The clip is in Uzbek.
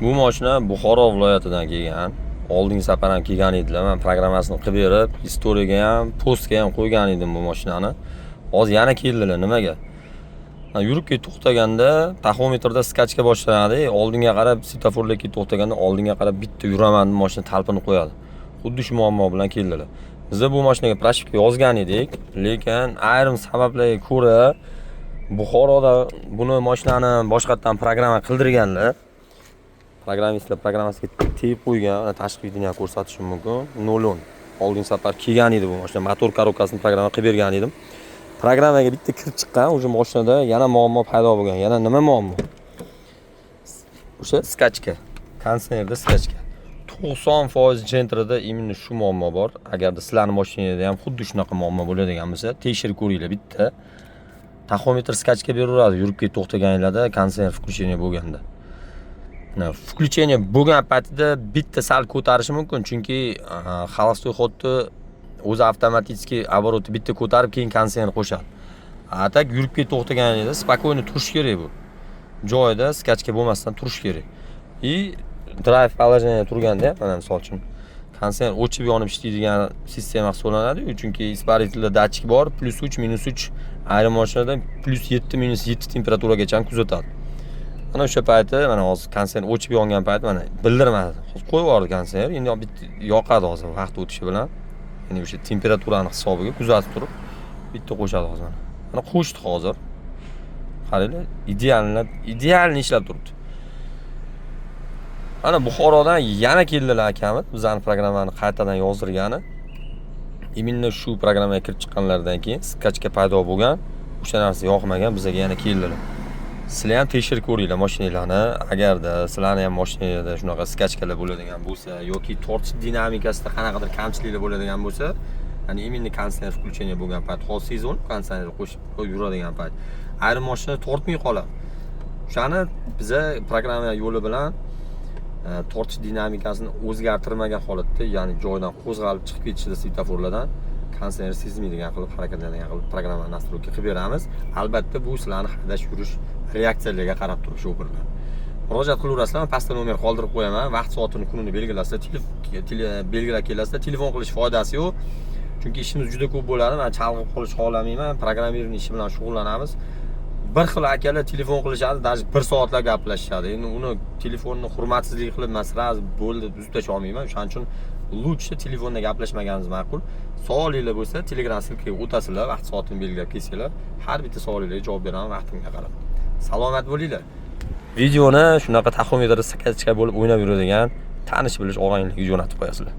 Bu mashina Buxoro viloyatidan kelgan. Oldingi safar ham kelgan edilar. Men programmasini qilib berib, historiyaga ham, postga ham qo'ygan edim bu mashinani. Hozir yana keldilar. Nimaga? Yurib ketib to'xtaganda taxometrda skachka boshlanadi. Oldinga qarab svetoforlarga to'xtaganda oldinga qarab bitta yuraman mashina talpinib qo'yadi. Xuddi shu muammo bilan keldilar. Biz bu mashinaga proshivka yozgan edik, lekin ayrim sabablarga ko'ra Buxoroda buni mashinani boshqatdan programma qildirganlar. Programmistlar programmasiga tegib qo'ygan, tashqi videoni ko'rsatishim mumkin. 0 oldingi safar kelgan edi bu mashina. Motor korobkasini programma qilib bergan edim. Programmaga bitta kirib chiqqan, o'sha mashinada yana muammo paydo bo'lgan. Yana nima muammo? O'sha skachka. Kondisionerda skachka. 90% jentrada imенно shu muammo bor. Agarda sizlarning mashinangizda ham xuddi shunaqa muammo bo'ladigan bo'lsa, tekshirib ko'ringlar bitta. Taxometr skachka beraveradi, yurib ketib to'xtaganinglarda kondisioner включение bo'lganda. Включение bo'lgan paytida bitta sal ko'tarishi mumkin, chunki холостой xodni o'zi avtomatik обороты bitta ko'tarib keyin kondisioner qo'shadi. Atak yurib ketib to'xtaganingizda spokойно turish kerak bu. Joyida skachka bo'lmasdan turish kerak. И drive положение turganda, mana misol uchun kondisioner o'chib yonib ishlaydigan sistema hisoblanadi-ku, chunki испарительda datchik bor, +3, -3, ayrim mashinada +7, -7 temperaturagacha kuzatadi. Mana o'sha payti, mana hozir kondisioner o'chib yongan payt mana bildirmadi. Hozir qo'yib yubordi kondisioner, endi bitta yoqadi hozir vaqt o'tishi bilan. Ya'ni o'sha temperaturani hisobiga kuzatib turib bitta qo'shadi hozir. Mana qo'shdi hozir. Qaranglar, idealni ishlab turibdi. Mana Buxorodan yana keldilar akamiz, bizning programmani qaytadan yozdirgani. Imенно shu programmaga kirib chiqqanlardan keyin skachka paydo bo'lgan, o'sha narsa yoqmagan, bizga yana keldilar. Sizlar ham tekshirib ko'ringlar mashinanglarni. Agarda sizlarning ham mashinangizda shunaqa skachkalar bo'ladigan bo'lsa yoki tortish dinamikasida qanaqadir kamchiliklar bo'ladigan bo'lsa, ya'ni imенно kondisioner включение bo'lgan payt, hozir sezon kondisioner qo'shib yuradigan payt, ayrim mashina tortmay qoladi. O'shani biza programma yo'li bilan tortish dinamikasini o'zgartirmagan holatda, ya'ni joydan qo'zg'alib chiqib ketishida svetoforlardan kondisioner sezmaydigan qilib harakatlanadigan qilib programma настройка qilib beramiz. Albatta bu sizlarni haydash yurish reaksiyalarga qarab turish o'pirlar. Murojaat qilaverasizlar, pastda nomer qoldirib qo'yaman. Vaqt soatini kunini belgilasizlar, belgilab kelasizlar. Telefon qilish foydasi yo'q. Chunki ishimiz juda ko'p bo'ladi. Men chalg'ib qolish xohlamayman. Programmerning ishi bilan shug'ullanamiz. Bir xil akalar telefon qilishadi, даже 1 soatlab gaplashishadi. Endi uni telefonni hurmatsizlik qilib masraz bo'ldi, uzib tashlay olmayman. Shuning uchun lучше telefonda gaplashmaganingiz ma'qul. Savolinglar bo'lsa, Telegram silkiga o'tasizlar, vaqt soatini belgilab kelsanglar, har bitta savolingizga javob beraman vaqtimga qarab. Salomat bo'linglar. Videoni shunaqa taxometrda skachka bo'lib o'ynab yuradigan tanish bilish og'aynilarga jo'natib qo'yasizlar.